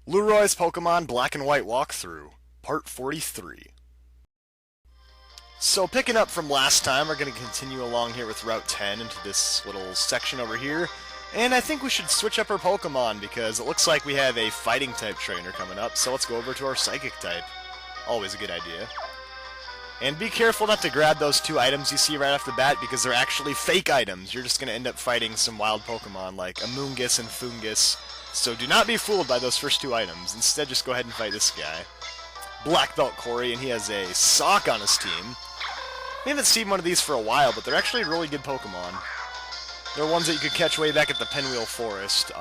Lueroi's Pokemon Black and White Walkthrough, Part 43. So picking up from last time, we're going to continue along here with Route 10 into this little section over here. And I think we should switch up our Pokemon because it looks like we have a Fighting type trainer coming up, so let's go over to our Psychic type. Always a good idea. And be careful not to grab those two items you see right off the bat because they're actually fake items. You're just going to end up fighting some wild Pokemon like Amoonguss and Foongus. So do not be fooled by those first two items. Instead, just go ahead and fight this guy. Black Belt Corey, and he has a Sock on his team. We haven't seen one of these for a while, but they're actually really good Pokemon. They're ones that you could catch way back at the Pinwheel Forest.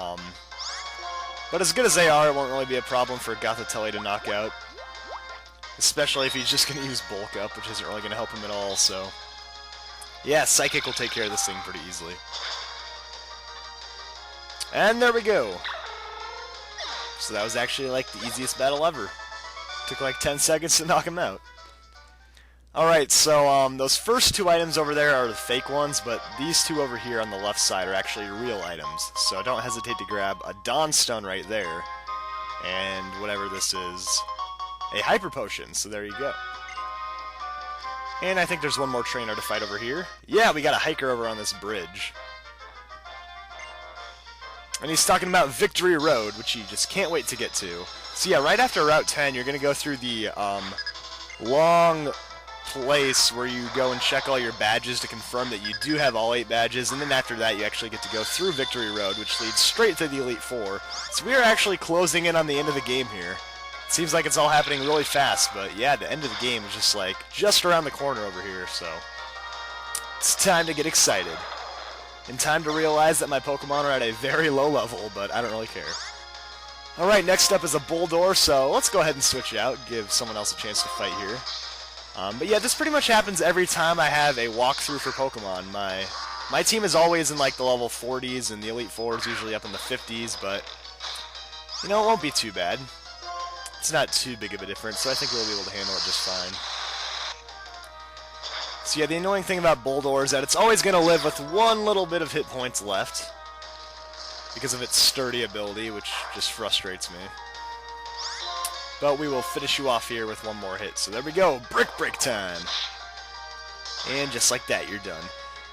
But as good as they are, it won't really be a problem for Gothitelle to knock out. Especially if he's just going to use Bulk Up, which isn't really going to help him at all, so... yeah, Psychic will take care of this thing pretty easily. And there we go! So that was actually, like, the easiest battle ever. Took, like, 10 seconds to knock him out. Alright, so, those first two items over there are the fake ones, but these two over here on the left side are actually real items. So don't hesitate to grab a Dawnstone right there, and whatever this is... a Hyper Potion, so there you go. And I think there's one more trainer to fight over here. Yeah, we got a hiker over on this bridge. And he's talking about Victory Road, which you just can't wait to get to. So yeah, right after Route 10, you're going to go through the long place where you go and check all your badges to confirm that you do have all 8 badges, and then after that you actually get to go through Victory Road, which leads straight to the Elite Four. So we are actually closing in on the end of the game here. Seems like it's all happening really fast, but yeah, the end of the game is just like, just around the corner over here, so... it's time to get excited. And time to realize that my Pokemon are at a very low level, but I don't really care. Alright, next up is a Bulldor, so let's go ahead and switch out, give someone else a chance to fight here. But yeah, this pretty much happens every time I have a walkthrough for Pokemon. My team is always in like the level 40s, and the Elite Four is usually up in the 50s, but... you know, it won't be too bad. It's not too big of a difference, so I think we'll be able to handle it just fine. So yeah, the annoying thing about Bulldor is that it's always going to live with one little bit of hit points left because of its sturdy ability, which just frustrates me. But we will finish you off here with one more hit. So there we go, Brick Break time! And just like that, you're done.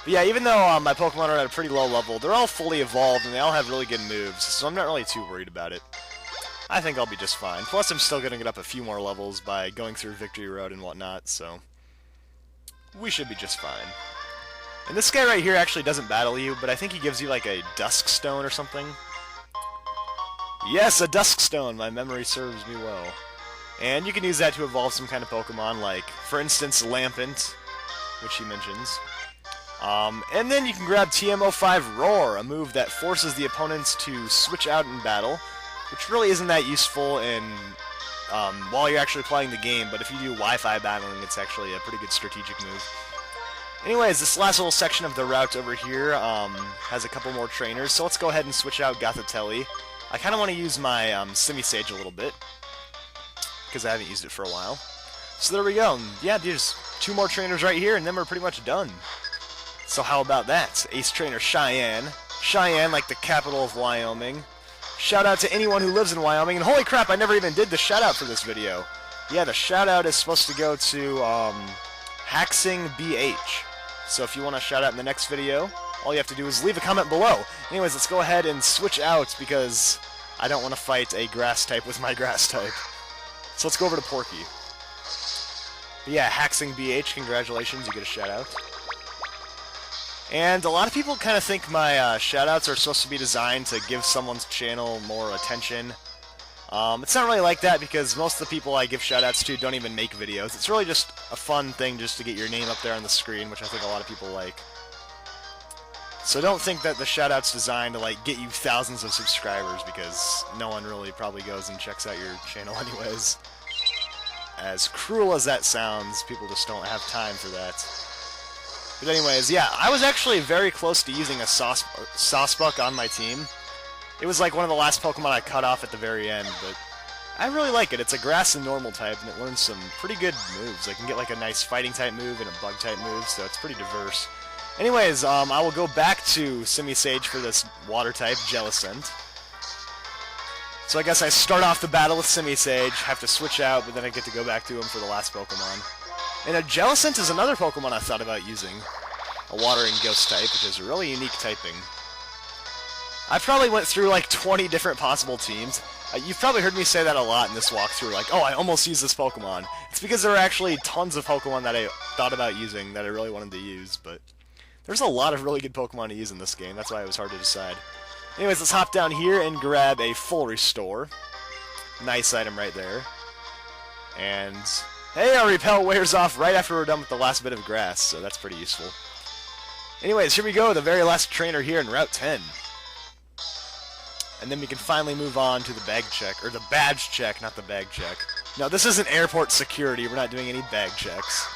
But yeah, even though my Pokemon are at a pretty low level, they're all fully evolved and they all have really good moves, so I'm not really too worried about it. I think I'll be just fine. Plus, I'm still going to get up a few more levels by going through Victory Road and whatnot, so... we should be just fine. And this guy right here actually doesn't battle you, but I think he gives you like a Dusk Stone or something. Yes, a Dusk Stone! My memory serves me well. And you can use that to evolve some kind of Pokemon, like, for instance, Lampent, which he mentions. And then you can grab TM05 Roar, a move that forces the opponents to switch out in battle, which really isn't that useful in while you're actually playing the game, but if you do Wi-Fi battling, it's actually a pretty good strategic move. Anyways, this last little section of the route over here has a couple more trainers, so let's go ahead and switch out Gothitelle. I kind of want to use my Simisage a little bit, because I haven't used it for a while. So there we go. Yeah, there's 2 more trainers right here, and then we're pretty much done. So how about that? Ace Trainer Cheyenne. Cheyenne, like the capital of Wyoming. Shout out to anyone who lives in Wyoming, and holy crap, I never even did the shout out for this video. Yeah, the shout out is supposed to go to Haxing BH. So if you want to shout out in the next video, all you have to do is leave a comment below. Anyways, let's go ahead and switch out because I don't want to fight a grass type with my grass type. So let's go over to Porky. But yeah, Haxing BH, congratulations, you get a shout out. And a lot of people kind of think my shoutouts are supposed to be designed to give someone's channel more attention. It's not really like that because most of the people I give shoutouts to don't even make videos. It's really just a fun thing just to get your name up there on the screen, which I think a lot of people like. So don't think that the shoutouts designed to like get you thousands of subscribers because no one really probably goes and checks out your channel anyways. As cruel as that sounds, people just don't have time for that. But anyways, yeah, I was actually very close to using a Sawsbuck on my team. It was like one of the last Pokemon I cut off at the very end, but I really like it. It's a grass and normal type, and it learns some pretty good moves. I can get like a nice fighting type move and a bug type move, so it's pretty diverse. Anyways, I will go back to Simisage for this water type, Jellicent. So I guess I start off the battle with Simisage, have to switch out, but then I get to go back to him for the last Pokemon. And a Jellicent is another Pokemon I thought about using. A Water and Ghost type, which is a really unique typing. I probably went through like 20 different possible teams. You've probably heard me say that a lot in this walkthrough, like, oh, I almost used this Pokemon. It's because there are actually tons of Pokemon that I thought about using that I really wanted to use, but there's a lot of really good Pokemon to use in this game. That's why it was hard to decide. Anyways, let's hop down here and grab a full restore. Nice item right there. And, hey, our repel wears off right after we're done with the last bit of grass, so that's pretty useful. Anyways, here we go, the very last trainer here in Route 10. And then we can finally move on to the bag check, or the badge check, not the bag check. No, this isn't airport security, we're not doing any bag checks.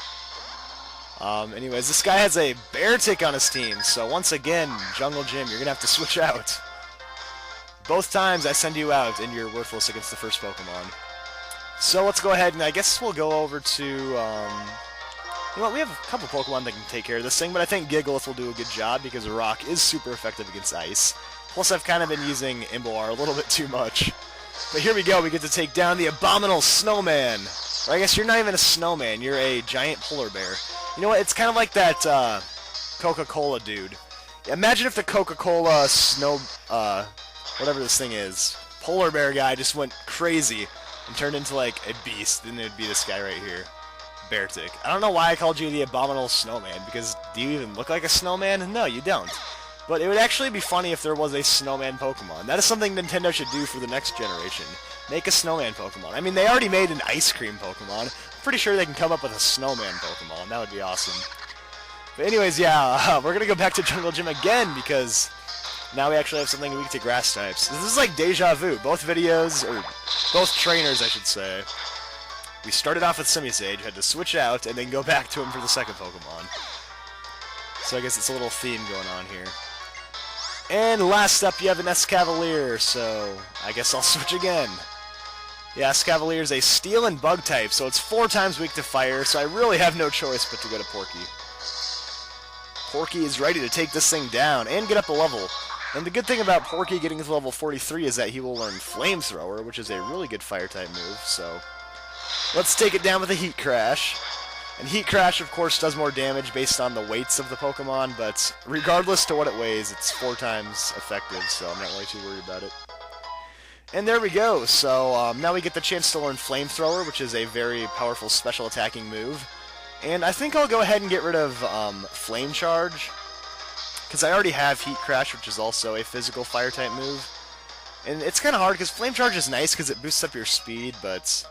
Anyways, this guy has a bear tick on his team, so once again, Jungle Gym, you're gonna have to switch out. Both times I send you out, and you're worthless against the first Pokemon. So let's go ahead, and I guess we'll go over to, you know what, we have a couple Pokemon that can take care of this thing, but I think Gigalith will do a good job, because Rock is super effective against Ice. Plus, I've kind of been using Imboar a little bit too much. But here we go, we get to take down the Abominable Snowman. Or I guess you're not even a snowman, you're a giant polar bear. You know what, it's kind of like that Coca-Cola dude. Imagine if the Coca-Cola whatever this thing is, polar bear guy just went crazy and turned into like a beast, then it would be this guy right here. Beartic. I don't know why I called you the Abominable Snowman, because do you even look like a snowman? No, you don't. But it would actually be funny if there was a snowman Pokemon. That is something Nintendo should do for the next generation. Make a snowman Pokemon. I mean, they already made an ice cream Pokemon. I'm pretty sure they can come up with a snowman Pokemon. That would be awesome. But anyways, yeah, we're going to go back to Jungle Gym again because now we actually have something weak to grass types. This is like deja vu. Both videos, or both trainers, I should say. We started off with Simisage, had to switch out, and then go back to him for the second Pokemon. So I guess it's a little theme going on here. And last up, you have an Escavalier, so I guess I'll switch again. Yeah, Escavalier is a Steel and Bug type, so it's 4 times weak to Fire, so I really have no choice but to go to Porky. Porky is ready to take this thing down and get up a level. And the good thing about Porky getting to level 43 is that he will learn Flamethrower, which is a really good Fire-type move, so let's take it down with a Heat Crash. And Heat Crash, of course, does more damage based on the weights of the Pokemon, but regardless to what it weighs, it's 4 times effective, so I'm not really too worried about it. And there we go, so now we get the chance to learn Flamethrower, which is a very powerful special attacking move. And I think I'll go ahead and get rid of Flame Charge, because I already have Heat Crash, which is also a physical Fire-type move. And it's kind of hard, because Flame Charge is nice because it boosts up your speed, but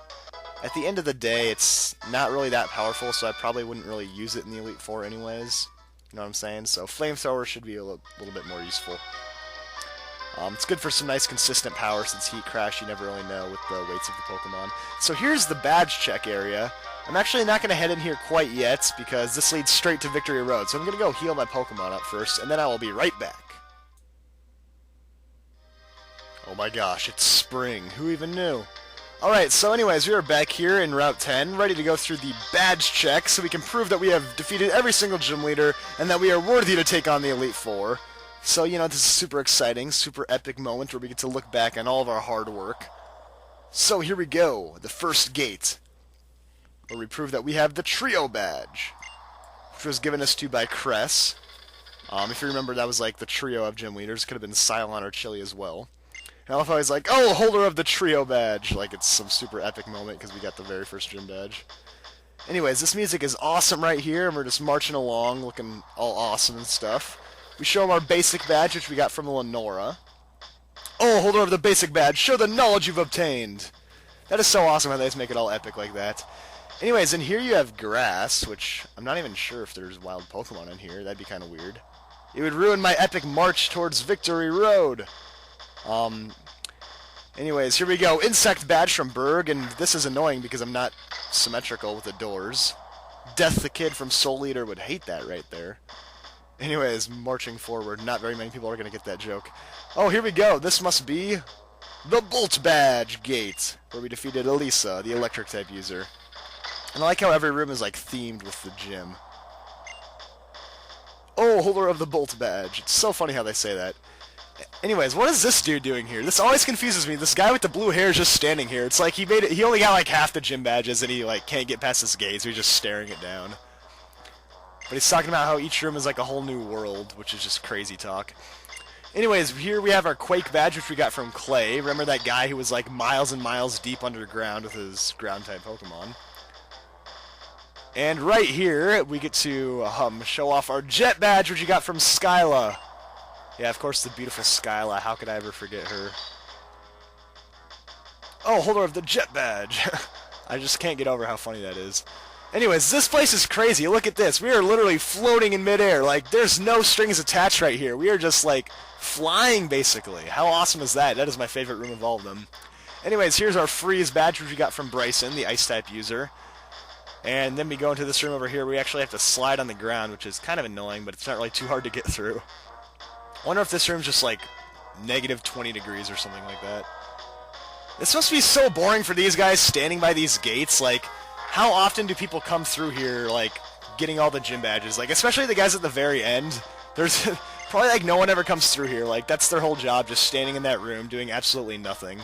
at the end of the day, it's not really that powerful, so I probably wouldn't really use it in the Elite Four anyways. You know what I'm saying? So Flamethrower should be a little bit more useful. It's good for some nice consistent power, since Heat Crash you never really know with the weights of the Pokemon. So here's the badge check area. I'm actually not going to head in here quite yet, because this leads straight to Victory Road. So I'm going to go heal my Pokemon up first, and then I will be right back. Oh my gosh, it's spring. Who even knew? Alright, so anyways, we are back here in Route 10, ready to go through the badge check, so we can prove that we have defeated every single gym leader, and that we are worthy to take on the Elite Four. So, you know, this is super exciting, super epic moment where we get to look back on all of our hard work. So here we go, the first gate, where we prove that we have the Trio Badge, which was given us to by Cress. If you remember, that was like the trio of gym leaders. Could have been Cylon or Chili as well. I love how he's like, oh, holder of the Trio Badge. Like it's some super epic moment because we got the very first gym badge. Anyways, this music is awesome right here, and we're just marching along, looking all awesome and stuff. We show him our basic badge, which we got from Lenora. Oh, holder of the basic badge, show the knowledge you've obtained. That is so awesome how they just make it all epic like that. Anyways, in here you have grass, which I'm not even sure if there's wild Pokemon in here. That'd be kind of weird. It would ruin my epic march towards Victory Road. Anyways, here we go. Insect badge from Berg, and this is annoying because I'm not symmetrical with the doors. Death the Kid from Soul Eater would hate that right there. Anyways, marching forward. Not very many people are going to get that joke. Oh, here we go. This must be the Bolt Badge Gate, where we defeated Elisa, the electric type user. And I like how every room is like themed with the gym. Oh, holder of the Bolt Badge. It's so funny how they say that. Anyways, what is this dude doing here? This always confuses me. This guy with the blue hair is just standing here. It's like he only got like half the gym badges and he like can't get past his gate, so he's just staring it down. But he's talking about how each room is like a whole new world, which is just crazy talk. Anyways, here we have our Quake badge, which we got from Clay. Remember that guy who was like miles and miles deep underground with his ground-type Pokemon? And right here, we get to show off our Jet badge, which we got from Skyla. Yeah, of course, the beautiful Skyla. How could I ever forget her? Oh, holder of the Jet badge. I just can't get over how funny that is. Anyways, this place is crazy. Look at this. We are literally floating in midair. Like, there's no strings attached right here. We are just, like, flying, basically. How awesome is that? That is my favorite room of all of them. Anyways, here's our Freeze badge, which we got from Bryson, the Ice-type user. And then we go into this room over here. We actually have to slide on the ground, which is kind of annoying, but it's not really too hard to get through. I wonder if this room's just, like, negative 20 degrees or something like that. This must be so boring for these guys standing by these gates. Like, how often do people come through here, like, getting all the gym badges? Like, especially the guys at the very end. There's probably, like, no one ever comes through here. Like, that's their whole job, just standing in that room, doing absolutely nothing.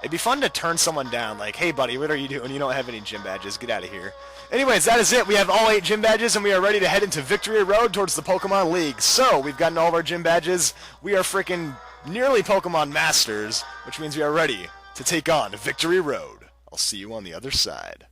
It'd be fun to turn someone down, like, hey, buddy, what are you doing? You don't have any gym badges. Get out of here. Anyways, that is it. We have all 8 gym badges, and we are ready to head into Victory Road towards the Pokemon League. So, we've gotten all of our gym badges. We are freaking nearly Pokemon Masters, which means we are ready to take on Victory Road. I'll see you on the other side.